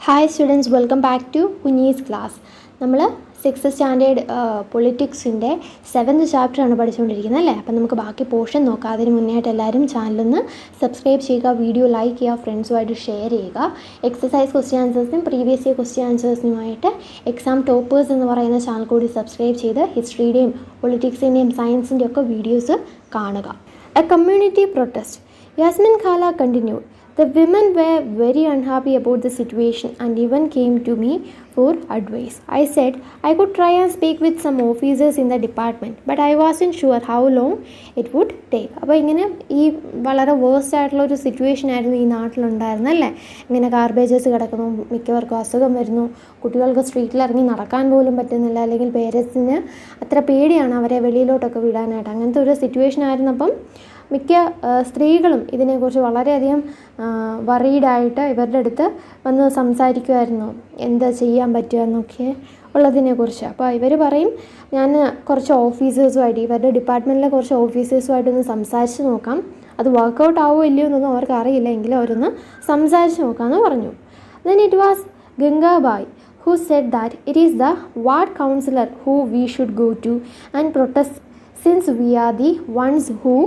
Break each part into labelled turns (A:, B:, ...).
A: Hi students, welcome back to Kunji's class. നമ്മൾ 6th standard പൊളിറ്റിക്സിൻ്റെ 7th ചാപ്റ്ററാണ് പഠിച്ചുകൊണ്ടിരിക്കുന്നത് അല്ലേ. അപ്പം നമുക്ക് ബാക്കി പോർഷൻ നോക്കാം. അതിന് മുന്നേയായിട്ട് എല്ലാവരും ചാനലൊന്ന് സബ്സ്ക്രൈബ് ചെയ്യുക, വീഡിയോ ലൈക്ക് ചെയ്യുക, ഫ്രണ്ട്സുമായിട്ട് ഷെയർ ചെയ്യുക. എക്സസൈസ് ക്വസ്റ്റ്യൻ ആൻസേഴ്സിനും പ്രീവിയസ് ഇയർ ക്വസ്റ്റ്യൻ ആൻസേഴ്സിനുമായിട്ട് എക്സാം ടോപ്പേഴ്സ് എന്ന് പറയുന്ന ചാനൽ കൂടി സബ്സ്ക്രൈബ് ചെയ്ത് ഹിസ്റ്ററിയുടെയും പൊളിറ്റിക്സിൻ്റെയും സയൻസിൻ്റെയും ഒക്കെ വീഡിയോസ് കാണുക. A community protest. യാസ്മിൻ ഖാല continued. The women were very unhappy about the situation and even came to me for advice. I said I could try and speak with some officers in the department, but I wasn't sure how long it would take. അപ്പോൾ ഇങ്ങനെ ഈ വളരെ worst ആയിട്ടുള്ള ഒരു situation ആയിരുന്നു ഈ നാട്ടിലുണ്ടായിരുന്നത് അല്ലേ. ഇങ്ങനെ ഗാർബേജസ് കിടക്കുന്നു, മിക്കവർക്കും അസുഖം വരുന്നു, കുട്ടികൾക്ക് സ്ട്രീറ്റിലിറങ്ങി നടക്കാൻ പോലും പറ്റുന്നില്ല, അല്ലെങ്കിൽ പേരൻസിന് അത്ര പേടിയാണ് അവരെ വെളിയിലോട്ടൊക്കെ വിടാനായിട്ട്. അങ്ങനത്തെ ഒരു സിറ്റുവേഷൻ ആയിരുന്നപ്പം മിക്ക സ്ത്രീകളും ഇതിനെക്കുറിച്ച് വളരെയധികം വറീഡായിട്ട് ഇവരുടെ അടുത്ത് വന്ന് സംസാരിക്കുമായിരുന്നു, എന്താ ചെയ്യാൻ പറ്റുക എന്നൊക്കെ ഉള്ളതിനെക്കുറിച്ച്. അപ്പോൾ ഇവർ പറയും, ഞാൻ കുറച്ച് ഓഫീസേഴ്സുമായിട്ട്, ഇവരുടെ ഡിപ്പാർട്ട്മെൻറ്റിലെ കുറച്ച് ഓഫീസേഴ്സുമായിട്ടൊന്ന് സംസാരിച്ച് നോക്കാം, അത് വർക്കൗട്ട് ആവുമോ ഇല്ലയോ എന്നൊന്നും അവർക്ക് അറിയില്ല, എങ്കിലും അവരൊന്ന് സംസാരിച്ച് നോക്കാമെന്ന് പറഞ്ഞു. Then it was Gangabai who said that it is the ward councillor who we should go to and protest since we are the ones who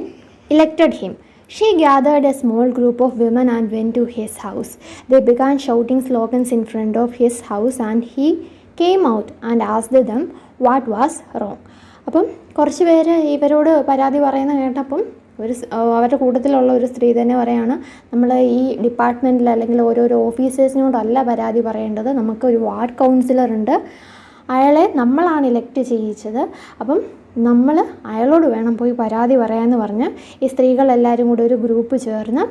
A: elected him. She gathered a small group of women and went to his house. They began shouting slogans in front of his house and he came out and asked them what was wrong. അപ്പം കുറച്ച് പേര് ഇവരോട് പരാതി പറയുന്ന കേട്ടപ്പം അവരുടെ കൂട്ടത്തിലുള്ള ഒരു സ്ത്രീ തന്നെ പറയാണ്, നമ്മൾ ഈ ഡിപ്പാർട്ട്മെൻറ്റിൽ അല്ലെങ്കിൽ ഓരോരോ ഓഫീസേഴ്സിനോടല്ല പരാതി പറയേണ്ടത്, നമുക്കൊരു വാർഡ് കൗൺസിലർ ഉണ്ട്, അയാളെ നമ്മളാണ് ഇലക്ട് ചെയ്യിച്ചത്, അപ്പം നമ്മൾ അയാളോട് വേണം പോയി പരാതി പറയാമെന്ന് പറഞ്ഞ് ഈ സ്ത്രീകളെല്ലാവരും കൂടെ ഒരു ഗ്രൂപ്പ് ചേർന്ന്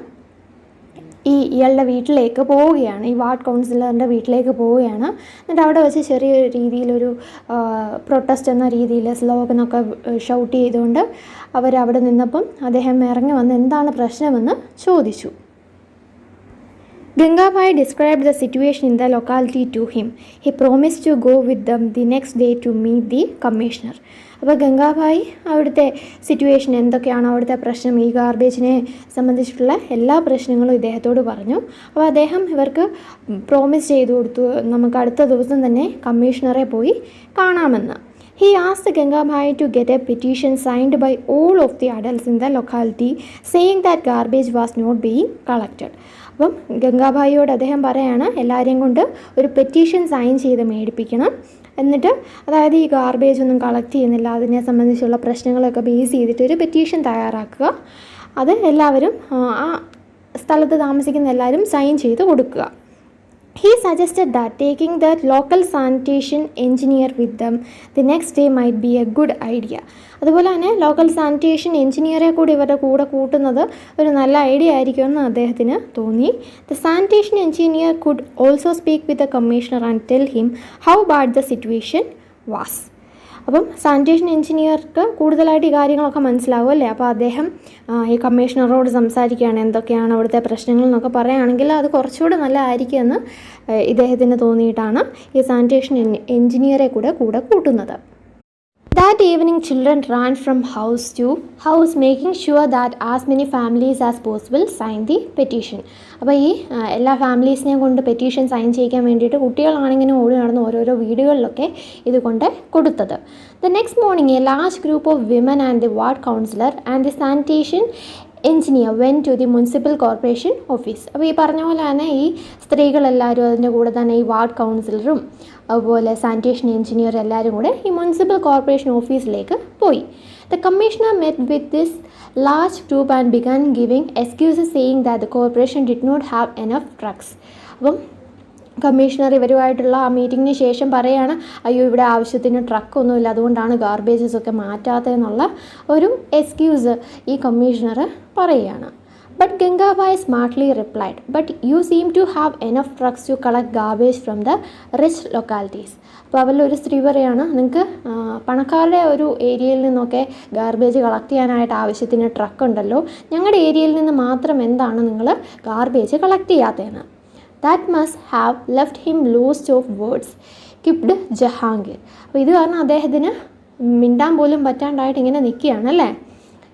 A: ഇയാളുടെ വീട്ടിലേക്ക് പോവുകയാണ്, ഈ വാർഡ് കൗൺസിലറിൻ്റെ വീട്ടിലേക്ക് പോവുകയാണ്. എന്നിട്ട് അവിടെ വെച്ച് ചെറിയ രീതിയിലൊരു പ്രൊട്ടസ്റ്റ് എന്ന രീതിയിൽ സ്ലോഗനൊക്കെ ഷൗട്ട് ചെയ്തുകൊണ്ട് അവരവിടെ നിന്നപ്പം അദ്ദേഹം ഇറങ്ങി വന്ന് എന്താണ് പ്രശ്നമെന്ന് ചോദിച്ചു. Gangabai described the situation in the locality to him. He promised to go with them the next day to meet the commissioner. അപ്പോൾ ഗംഗാഭായി അവിടുത്തെ സിറ്റുവേഷൻ എന്തൊക്കെയാണ്, അവിടുത്തെ പ്രശ്നം, ഈ ഗാർബേജിനെ സംബന്ധിച്ചിട്ടുള്ള എല്ലാ പ്രശ്നങ്ങളും ഇദ്ദേഹത്തോട് പറഞ്ഞു. അപ്പോൾ അദ്ദേഹം ഇവർക്ക് പ്രോമിസ് ചെയ്തു കൊടുത്തു, നമുക്ക് അടുത്ത ദിവസം തന്നെ കമ്മീഷണറെ പോയി കാണാമെന്ന്. He asked Gangabai to get a petition signed by all of the adults in the locality saying that garbage was not being collected. അപ്പം ഗംഗാഭായിയോട് അദ്ദേഹം പറയാണ്, എല്ലാവരെയും കൊണ്ട് ഒരു പെറ്റീഷൻ സൈൻ ചെയ്ത് മേടിപ്പിക്കണം, എന്നിട്ട് അതായത് ഈ ഗാർബേജ് ഒന്നും കളക്ട് ചെയ്യുന്നില്ല, അതിനെ സംബന്ധിച്ചുള്ള പ്രശ്നങ്ങളൊക്കെ ബേസ് ചെയ്തിട്ട് ഒരു പെറ്റീഷൻ തയ്യാറാക്കുക, അത് എല്ലാവരും ആ സ്ഥലത്ത് താമസിക്കുന്ന എല്ലാവരും സൈൻ ചെയ്ത് കൊടുക്കുക. He suggested that taking the local sanitation engineer with them the next day might be a good idea. അതുപോലെ തന്നെ ലോക്കൽ സാനിറ്റേഷൻ എഞ്ചിനീയറെ കൂടി ഇവരുടെ കൂടെ കൂട്ടുന്നത് ഒരു നല്ല ഐഡിയ ആയിരിക്കുമെന്ന് അദ്ദേഹത്തിന് തോന്നി. The sanitation engineer could also speak with the commissioner and tell him how bad the situation was. അപ്പം സാനിറ്റേഷൻ എഞ്ചിനീയർക്ക് കൂടുതലായിട്ട് ഈ കാര്യങ്ങളൊക്കെ മനസ്സിലാവും അല്ലേ. അപ്പോൾ അദ്ദേഹം ഈ കമ്മീഷണറോട് സംസാരിക്കുകയാണ്, എന്തൊക്കെയാണ് അവിടുത്തെ പ്രശ്നങ്ങൾ എന്നൊക്കെ പറയുകയാണെങ്കിൽ അത് കുറച്ചുകൂടെ നല്ലതായിരിക്കുമെന്ന് ഇദ്ദേഹത്തിന് തോന്നിയിട്ടാണ് ഈ സാനിറ്റേഷൻ എഞ്ചിനീയറെ കൂടെ കൂട്ടുന്നത്. That evening children ran from house to house making sure that as many families as possible sign the petition. അപ്പോൾ ഈ എല്ലാ ഫാമിലീസിനെയും കൊണ്ട് പെറ്റീഷൻ സൈൻ ചെയ്യിക്കാൻ വേണ്ടിയിട്ട് കുട്ടികളാണെങ്കിലും ഓടി നടന്ന് ഓരോരോ വീടുകളിലൊക്കെ ഇതുകൊണ്ട് കൊടുത്തത്. The next morning a large group of women and the ward councillor and the sanitation engineer went to the municipal corporation office. അപ്പോൾ ഈ പറഞ്ഞ പോലെ തന്നെ ഈ സ്ത്രീകളെല്ലാവരും അതിൻ്റെ കൂടെ തന്നെ ഈ വാർഡ് കൗൺസിലറും അതുപോലെ സാനിറ്റേഷൻ എഞ്ചിനീയർ എല്ലാവരും കൂടെ ഈ മുനിസിപ്പൽ കോർപ്പറേഷൻ ഓഫീസിലേക്ക് പോയി. The commissioner met with this large group and began giving excuses saying that the corporation did not have enough trucks. അപ്പം കമ്മീഷണർ ഇവരുമായിട്ടുള്ള ആ മീറ്റിങ്ങിന് ശേഷം പറയുകയാണ്, അയ്യോ ഇവിടെ ആവശ്യത്തിന് ട്രക്കൊന്നുമില്ല, അതുകൊണ്ടാണ് ഗാർബേജസ് ഒക്കെ മാറ്റാത്തതെന്നുള്ള ഒരു എക്സ്ക്യൂസ് ഈ കമ്മീഷണർ പറയുകയാണ്. But Gangabai smartly replied, but you seem to have enough trucks to collect garbage from the rich localities. അപ്പോൾ അവരിലൊരു സ്ത്രീ പറയുകയാണ്, നിങ്ങൾക്ക് പണക്കാരുടെ ഒരു ഏരിയയിൽ നിന്നൊക്കെ ഗാർബേജ് കളക്ട് ചെയ്യാനായിട്ട് ആവശ്യത്തിന് ട്രക്ക് ഉണ്ടല്ലോ, ഞങ്ങളുടെ ഏരിയയിൽ നിന്ന് മാത്രം എന്താണ് നിങ്ങൾ ഗാർബേജ് കളക്ട് ചെയ്യാത്തതെന്ന്. That must have left him lost of words, quipped Jahangir. അപ്പോൾ ഇത് കാരണം അദ്ദേഹത്തിന് മിണ്ടാൻ പോലും പറ്റാണ്ടായിട്ട് ഇങ്ങനെ നിൽക്കുകയാണ് അല്ലേ.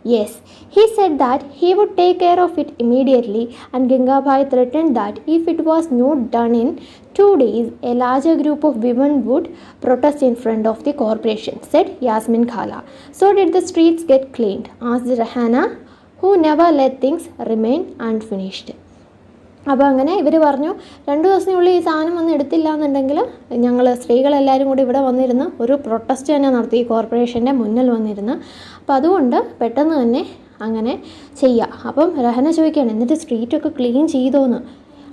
A: Yes, he said that he would take care of it immediately, and Gangabhai threatened that if it was not done in 2 days, a larger group of women would protest in front of the corporation, said Yasmin Khala. So did the streets get cleaned? Asked Rahana, who never let things remain unfinished. അപ്പോൾ അങ്ങനെ ഇവർ പറഞ്ഞു 2 ദിവസത്തിനുള്ളിൽ ഈ സാധനം ഒന്നും എടുത്തില്ല എന്നുണ്ടെങ്കിൽ ഞങ്ങൾ സ്ത്രീകളെല്ലാവരും കൂടി ഇവിടെ വന്നിരുന്ന് ഒരു പ്രൊട്ടസ്റ്റ് തന്നെ നടത്തി ഈ കോർപ്പറേഷൻ്റെ മുന്നിൽ വന്നിരുന്ന്. അപ്പോൾ അതുകൊണ്ട് പെട്ടെന്ന് തന്നെ അങ്ങനെ ചെയ്യുക. അപ്പം രഹന ചോദിക്കുകയാണ്, എന്നിട്ട് സ്ട്രീറ്റൊക്കെ ക്ലീൻ ചെയ്തോന്ന്.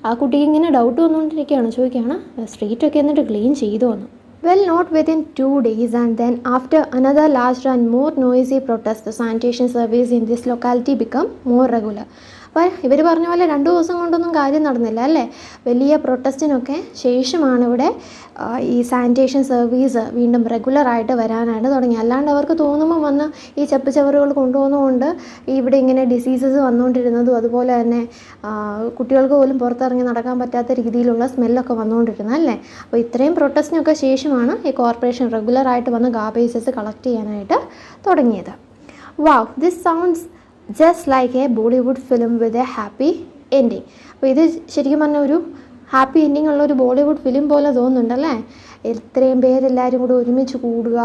A: ആ കുട്ടിക്ക് ഇങ്ങനെ ഡൗട്ട് വന്നുകൊണ്ടിരിക്കുകയാണ്, ചോദിക്കുകയാണ് സ്ട്രീറ്റൊക്കെ എന്നിട്ട് clean ചെയ്തോന്ന്. Well, not within 2 days, and then after another larger and more noisy protest, the sanitation service in this locality become more regular. അപ്പോൾ ഇവർ പറഞ്ഞ പോലെ 2 ദിവസം കൊണ്ടൊന്നും കാര്യം നടന്നില്ല അല്ലേ. വലിയ പ്രൊട്ടസ്റ്റിനൊക്കെ ശേഷമാണ് ഇവിടെ ഈ സാനിറ്റേഷൻ സർവീസ് വീണ്ടും റെഗുലറായിട്ട് വരാനായിട്ട് തുടങ്ങി. അല്ലാണ്ട് അവർക്ക് തോന്നുമ്പോൾ വന്ന് ഈ ചപ്പുചവറുകൾ കൊണ്ടുപോകുന്നതുകൊണ്ട് ഇവിടെ ഇങ്ങനെ ഡിസീസസ് വന്നുകൊണ്ടിരുന്നതും അതുപോലെ തന്നെ കുട്ടികൾക്ക് പോലും പുറത്തിറങ്ങി നടക്കാൻ പറ്റാത്ത രീതിയിലുള്ള സ്മെല്ലൊക്കെ വന്നുകൊണ്ടിരുന്നത് അല്ലേ. അപ്പോൾ ഇത്രയും പ്രൊട്ടസ്റ്റിനൊക്കെ ശേഷമാണ് ഈ കോർപ്പറേഷൻ റെഗുലറായിട്ട് വന്ന് ഗാർബേജസ് കളക്ട് ചെയ്യാനായിട്ട് തുടങ്ങിയത്. Wow, this sounds just like a Bollywood film with a happy ending. അപ്പോൾ ഇത് ശരിക്കും പറഞ്ഞാൽ ഒരു ഹാപ്പി എൻഡിങ് ഉള്ള ഒരു ബോളിവുഡ് ഫിലിം പോലെ തോന്നുന്നുണ്ടല്ലേ. ഇത്രയും പേരെല്ലാവരും കൂടി ഒരുമിച്ച് കൂടുക,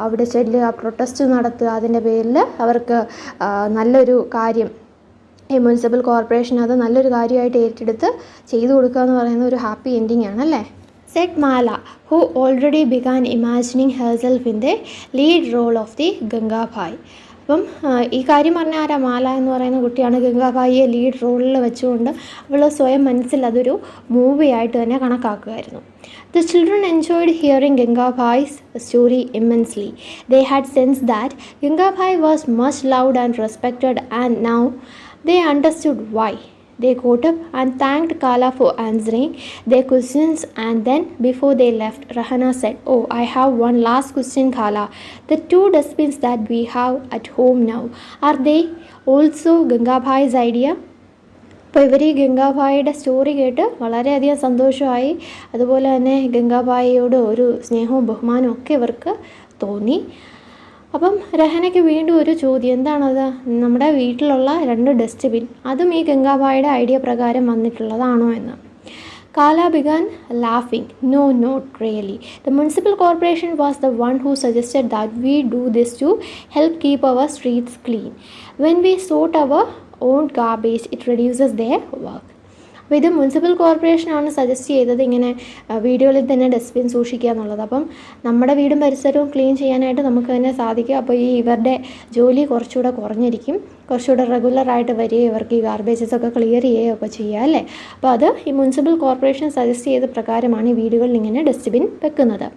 A: അവിടെ ചെല്ലുക, പ്രൊട്ടസ്റ്റ് നടത്തുക, അതിൻ്റെ പേരിൽ അവർക്ക് നല്ലൊരു കാര്യം ഈ മുനിസിപ്പൽ കോർപ്പറേഷൻ അത് നല്ലൊരു കാര്യമായിട്ട് ഏറ്റെടുത്ത് ചെയ്തു കൊടുക്കുക എന്ന് പറയുന്ന ഒരു ഹാപ്പി എൻഡിങ് ആണല്ലേ. said Mala, who already began imagining herself in the lead role of the Gangabhai. അപ്പം ഈ കാര്യം പറഞ്ഞ ആരാ? മാല എന്ന് പറയുന്ന കുട്ടിയാണ് ഗംഗാഭായിയെ ലീഡ് റോളിൽ വെച്ചുകൊണ്ട് അവൾ സ്വയം മനസ്സിൽ അതൊരു മൂവി ആയിട്ട് തന്നെ കണക്കാക്കുമായിരുന്നു. The children enjoyed hearing Gangabhai's story immensely. They had sensed that Gangabhai was much loved and respected, and now they understood why. They got up and thanked Kala for answering their questions, and then before they left, Rahana said, "Oh, I have one last question, Kala. The 2 dustbins that we have at home now, are they also Gangabhai's idea?" അപ്പോൾ ഇവർ ഈ ഗംഗാഭായിയുടെ story കേട്ട് വളരെയധികം സന്തോഷമായി. അതുപോലെ തന്നെ ഗംഗാഭായിയോട് ഒരു സ്നേഹവും ബഹുമാനവും ഒക്കെ ഇവർക്ക് തോന്നി. അപ്പം രഹനയ്ക്ക് വീണ്ടും ഒരു ചോദ്യം, എന്താണത്? നമ്മുടെ വീട്ടിലുള്ള 2 ഡസ്റ്റ്ബിൻ അതും ഈ ഗംഗാഭായിയുടെ ഐഡിയ പ്രകാരം വന്നിട്ടുള്ളതാണോ എന്ന്. Kala began laughing. No, not really. The municipal corporation was the one who suggested that we do this to help keep our streets clean. When we sort our own garbage, it reduces their work. അപ്പോൾ ഇത് municipal കോർപ്പറേഷനാണ് suggest ചെയ്തത് ഇങ്ങനെ വീടുകളിൽ തന്നെ dustbin സൂക്ഷിക്കുക എന്നുള്ളത്. അപ്പം നമ്മുടെ വീടും പരിസരവും ക്ലീൻ ചെയ്യാനായിട്ട് നമുക്ക് തന്നെ സാധിക്കും. അപ്പോൾ ഈ ഇവരുടെ ജോലി കുറച്ചുകൂടെ കുറഞ്ഞിരിക്കും, കുറച്ചുകൂടെ റെഗുലറായിട്ട് വരികയും ഇവർക്ക് ഈ ഗാർബേജസ് ഒക്കെ ക്ലിയർ ചെയ്യുകയൊക്കെ ചെയ്യുക അല്ലേ. അപ്പോൾ അത് ഈ മുനിസിപ്പൽ കോർപ്പറേഷൻ സജസ്റ്റ് ചെയ്ത പ്രകാരമാണ് ഈ വീടുകളിൽ ഇങ്ങനെ ഡസ്റ്റ്ബിൻ വെക്കുന്നത്.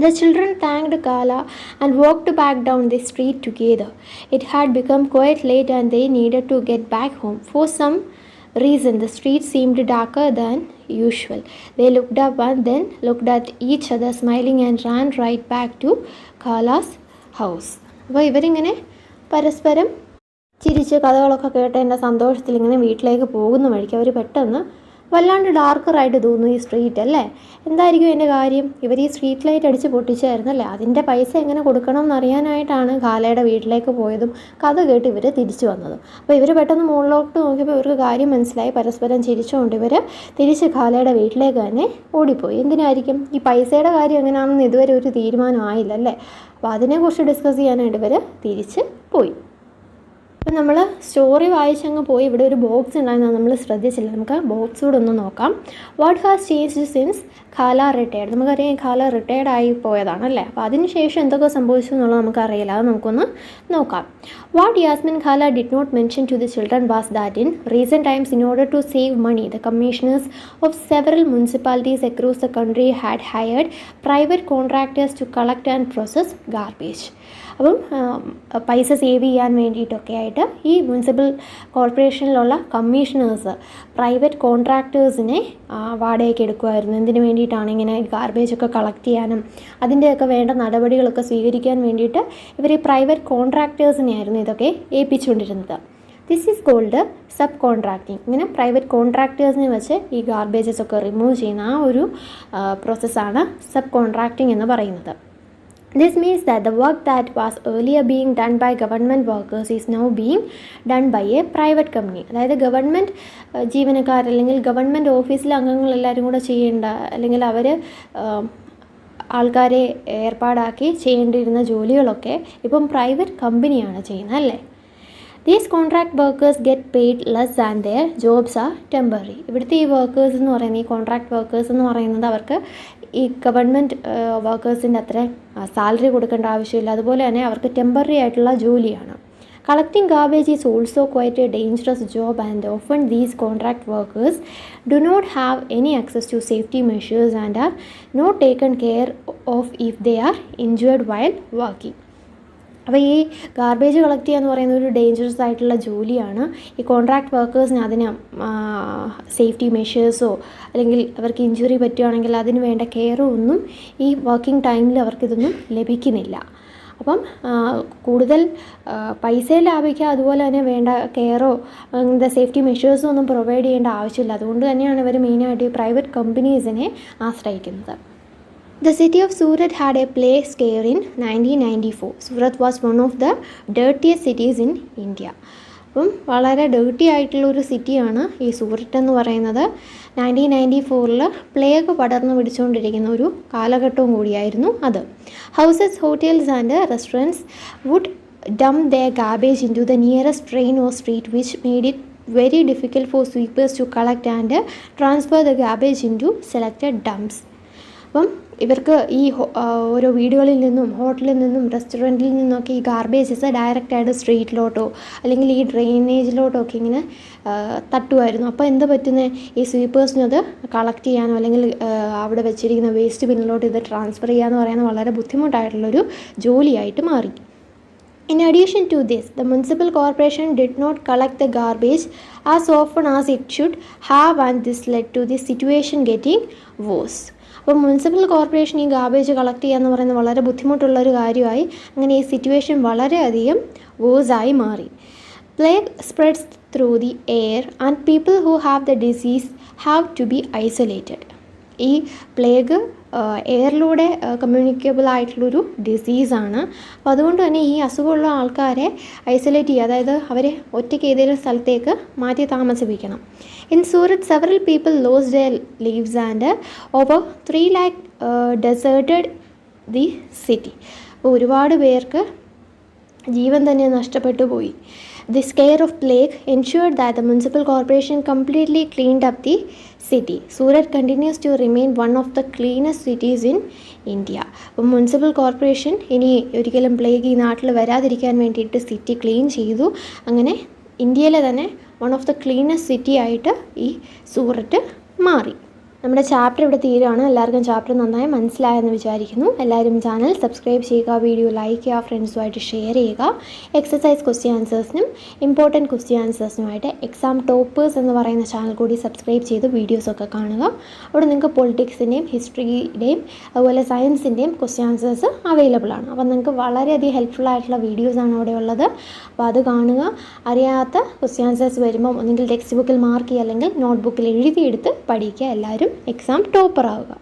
A: The children thanked Kala and walked back down the street together. It had become quite late and they needed to get back home. For some reason, the street seemed darker than usual. They looked up and then looked at each other, smiling, and ran right back to Kala's house. അപ്പോൾ ഇവരിങ്ങനെ പരസ്പരം ചിരിച്ച് കഥകളൊക്കെ കേട്ടതിൻ്റെ സന്തോഷത്തിൽ ഇങ്ങനെ വീട്ടിലേക്ക് പോകുന്ന വഴിക്ക് അവർ പെട്ടെന്ന് വല്ലാണ്ട് ഡാർക്കറായിട്ട് തോന്നുന്നു ഈ സ്ട്രീറ്റ് അല്ലേ. എന്തായിരിക്കും അതിൻ്റെ കാര്യം? ഇവർ ഈ സ്ട്രീറ്റ് ലൈറ്റ് അടിച്ച് പൊട്ടിച്ചായിരുന്നല്ലേ, അതിൻ്റെ പൈസ എങ്ങനെ കൊടുക്കണം എന്നറിയാനായിട്ടാണ് കാലയുടെ വീട്ടിലേക്ക് പോയതും കഥ കേട്ട് ഇവർ തിരിച്ചു വന്നതും. അപ്പോൾ ഇവർ പെട്ടെന്ന് മുകളിലോട്ട് നോക്കിയപ്പോൾ ഇവർക്ക് കാര്യം മനസ്സിലായി. പരസ്പരം ചിരിച്ചുകൊണ്ട് ഇവർ തിരിച്ച് കാലയുടെ വീട്ടിലേക്ക് തന്നെ ഓടിപ്പോയി. എന്തിനായിരിക്കും? ഈ പൈസയുടെ കാര്യം എങ്ങനെയാണെന്ന് ഇതുവരെ ഒരു തീരുമാനം ആയില്ല അല്ലേ. അപ്പോൾ അതിനെക്കുറിച്ച് ഡിസ്കസ് ചെയ്യാനായിട്ട് ഇവർ തിരിച്ച് പോയി. അപ്പം നമ്മൾ സ്റ്റോറി വായിച്ചങ്ങ് പോയി. ഇവിടെ ഒരു ബോക്സ് ഉണ്ടായിരുന്നു, നമ്മൾ ശ്രദ്ധിച്ചില്ല. നമുക്ക് ബോക്സ് കൂടെ ഒന്ന് നോക്കാം. വാട്ട് ഹാസ് ചേഞ്ച്ഡ് സിൻസ് ഖാല റിട്ടയർഡ്. നമുക്കറിയാം ഖാല റിട്ടയർഡ് ആയി പോയതാണല്ലേ. അപ്പോൾ അതിനുശേഷം എന്തൊക്കെ സംഭവിച്ചു എന്നുള്ളത് നമുക്കറിയില്ല. അത് നമുക്കൊന്ന് നോക്കാം. What Yasmin khala did not mention to the children was that in recent times in order to save money the commissioners of several municipalities across the country had hired private contractors to collect and process garbage. അപ്പം പൈസ save ചെയ്യാൻ വേണ്ടിയിട്ടൊക്കെ ആയിട്ട് ഈ municipal കോർപ്പറേഷനിലുള്ള commissioners private കോൺട്രാക്ടേഴ്സിനെ വാടകയ്ക്ക് എടുക്കുമായിരുന്നു. എന്തിനു വേണ്ടിയിട്ടാണ്? ഇങ്ങനെ ഗാർബേജൊക്കെ കളക്ട് ചെയ്യാനും അതിൻ്റെയൊക്കെ വേണ്ട നടപടികളൊക്കെ സ്വീകരിക്കാൻ വേണ്ടിയിട്ട് ഇവർ ഈ പ്രൈവറ്റ് കോൺട്രാക്ടേഴ്സിനെയായിരുന്നു ഇതൊക്കെ ഏൽപ്പിച്ചുകൊണ്ടിരുന്നത്. This is called sub contracting. ഇങ്ങനെ പ്രൈവറ്റ് കോൺട്രാക്ടേഴ്സിനെ വെച്ച് ഈ ഗാർബേജസ് ഒക്കെ റിമൂവ് ചെയ്യുന്ന ആ ഒരു പ്രോസസ്സാണ് സബ് കോൺട്രാക്റ്റിംഗ് എന്ന് പറയുന്നത്. This means that the work that was earlier being done by government workers is now being done by a private company. അതായത് ഗവൺമെൻറ് ജീവനക്കാർ അല്ലെങ്കിൽ ഗവൺമെൻറ് ഓഫീസിലെ അംഗങ്ങളെല്ലാവരും കൂടെ ചെയ്യേണ്ട അല്ലെങ്കിൽ അവർ ആൾക്കാരെ ഏർപ്പാടാക്കി ചെയ്യേണ്ടിയിരുന്ന ജോലികളൊക്കെ ഇപ്പം പ്രൈവറ്റ് കമ്പനിയാണ് ചെയ്യുന്നത് അല്ലേ. These contract workers get paid less and their jobs are temporary. ഇവിടുത്തെ ഈ വർക്കേഴ്സ് എന്ന് പറയുന്നത്, ഈ കോൺട്രാക്ട് വർക്കേഴ്സ് എന്ന് പറയുന്നത് അവർക്ക് ഈ ഗവൺമെൻറ് വർക്കേഴ്സിൻ്റെ അത്ര സാലറി കൊടുക്കേണ്ട ആവശ്യമില്ല. അതുപോലെ തന്നെ അവർക്ക് ടെമ്പററി ആയിട്ടുള്ള ജോലിയാണ്. Collecting garbage is also quite a dangerous job, and often these contract workers do not have any access to safety measures and are not taken care of if they are injured while working. അപ്പോൾ ഈ garbage collect ചെയ്യുക എന്ന് പറയുന്നത് ഒരു dangerous ആയിട്ടുള്ള ജോലിയാണ്. ഈ contract വർക്കേഴ്സിന് അതിന് സേഫ്റ്റി മെഷേഴ്സോ അല്ലെങ്കിൽ അവർക്ക് ഇഞ്ചുറി പറ്റുകയാണെങ്കിൽ അതിന് വേണ്ട കെയറോ ഒന്നും ഈ വർക്കിംഗ് ടൈമിൽ അവർക്കിതൊന്നും ലഭിക്കുന്നില്ല. അപ്പം കൂടുതൽ പൈസ ലാഭിക്കുക, അതുപോലെ തന്നെ വേണ്ട കെയറോ അങ്ങനത്തെ സേഫ്റ്റി മെഷേഴ്സോ ഒന്നും പ്രൊവൈഡ് ചെയ്യേണ്ട ആവശ്യമില്ല. അതുകൊണ്ട് തന്നെയാണ് ഇവർ മെയിനായിട്ട് ഈ പ്രൈവറ്റ് കമ്പനീസിനെ ആശ്രയിക്കുന്നത്. The city of Surat had a plague scare in 1994. Surat was one of the dirtiest cities in India. അപ്പം വളരെ ഡേർട്ടി ആയിട്ടുള്ളൊരു സിറ്റിയാണ് ഈ സൂററ്റ് എന്ന് പറയുന്നത്. 1994 പ്ലേഗ് പടർന്നു പിടിച്ചുകൊണ്ടിരിക്കുന്ന ഒരു കാലഘട്ടവും കൂടിയായിരുന്നു അത്. Houses, hotels and restaurants would dump their garbage into the nearest drain or street, which made it very difficult for sweepers to collect and transfer the garbage into selected dumps. അപ്പം ഇവർക്ക് ഈ ഓരോ വീടുകളിൽ നിന്നും ഹോട്ടലിൽ നിന്നും റെസ്റ്റോറൻറ്റിൽ നിന്നൊക്കെ ഈ ഗാർബേജസ് ഡയറക്റ്റായിട്ട് സ്ട്രീറ്റിലോട്ടോ അല്ലെങ്കിൽ ഈ ഡ്രെയിനേജിലോട്ടോ ഒക്കെ ഇങ്ങനെ തട്ടുമായിരുന്നു. അപ്പോൾ എന്താ പറ്റുന്നത്, ഈ സ്വീപ്പേഴ്സിന് അത് കളക്ട് ചെയ്യാനോ അല്ലെങ്കിൽ അവിടെ വെച്ചിരിക്കുന്ന വേസ്റ്റ് ബിന്നിലോട്ട് ഇത് ട്രാൻസ്ഫർ ചെയ്യാമെന്ന് പറയുന്നത് വളരെ ബുദ്ധിമുട്ടായിട്ടുള്ളൊരു ജോലിയായിട്ട് മാറി. In addition to this, the municipal corporation did not collect the garbage as often as it should have, and this led to the situation getting worse. അപ്പോൾ മുനിസിപ്പൽ കോർപ്പറേഷൻ ഈ ഗാർബേജ് കളക്ട് ചെയ്യുക എന്ന് പറയുന്നത് വളരെ ബുദ്ധിമുട്ടുള്ളൊരു കാര്യമായി. അങ്ങനെ ഈ സിറ്റുവേഷൻ വളരെയധികം വേഴ്സായി മാറി. Plague spreads through the air and people who have the disease have to be isolated. ഈ പ്ലേഗ് എയറിലൂടെ കമ്മ്യൂണിക്കബിൾ ആയിട്ടുള്ളൊരു ഡിസീസാണ്. അപ്പോൾ അതുകൊണ്ട് തന്നെ ഈ അസുഖമുള്ള ആൾക്കാരെ ഐസൊലേറ്റ് ചെയ്യുക, അതായത് അവരെ ഒറ്റയ്ക്ക് ഏതെങ്കിലും സ്ഥലത്തേക്ക് മാറ്റി താമസിപ്പിക്കണം. In Surat, several people lost their lives and over 3 lakh deserted the city. അപ്പോൾ ഒരുപാട് പേർക്ക് ജീവൻ തന്നെ നഷ്ടപ്പെട്ടു പോയി. The scare of plague ensured that the municipal corporation completely cleaned up the city. Surat continues to remain one of the cleanest cities in India. അപ്പോൾ municipal corporation ഇനി ഒരിക്കലും plague ഈ നാട്ടിൽ വരാതിരിക്കാൻ വേണ്ടിയിട്ട് സിറ്റി ക്ലീൻ ചെയ്തു. അങ്ങനെ ഇന്ത്യയിലെ തന്നെ one of the cleanest city ആയിട്ട് ഈ സൂററ്റ് മാറി. നമ്മുടെ ചാപ്റ്റർ ഇവിടെ തീരുകയാണ്. എല്ലാവർക്കും ചാപ്റ്റർ നന്നായി മനസ്സിലായെന്ന് വിചാരിക്കുന്നു. എല്ലാവരും ചാനൽ സബ്സ്ക്രൈബ് ചെയ്യുക, വീഡിയോ ലൈക്ക് ചെയ്യുക, ഫ്രണ്ട്സുമായിട്ട് ഷെയർ ചെയ്യുക. എക്സസൈസ് ക്വസ്റ്റ്യൻ ആൻസേഴ്സിനും ഇമ്പോർട്ടൻറ്റ് ക്വസ്റ്റ്യൻ ആൻസേഴ്സിനുമായിട്ട് എക്സാം ടോപ്പേഴ്സ് എന്ന് പറയുന്ന ചാനൽ കൂടി സബ്സ്ക്രൈബ് ചെയ്ത് വീഡിയോസൊക്കെ കാണുക. അവിടെ നിങ്ങൾക്ക് പൊളിറ്റിക്സിൻ്റെയും ഹിസ്റ്ററിയുടെയും അതുപോലെ സയൻസിൻ്റെയും ക്വസ്റ്റ്യൻ ആൻസേഴ്സ് അവൈലബിൾ ആണ്. അപ്പോൾ നിങ്ങൾക്ക് വളരെയധികം ഹെൽപ്ഫുൾ ആയിട്ടുള്ള വീഡിയോസാണ് അവിടെ ഉള്ളത്. അപ്പോൾ അത് കാണുക. അറിയാത്ത ക്വസ്റ്റ്യൻ ആൻസേഴ്സ് വരുമ്പം ഒന്നെങ്കിൽ ടെക്സ്റ്റ് ബുക്കിൽ മാർക്ക് ചെയ്യുക അല്ലെങ്കിൽ നോട്ട് ബുക്കിൽ എഴുതിയെടുത്ത് പഠിക്കുക. എല്ലാവരും എക്സാം ടോപ്പർ ആവുക.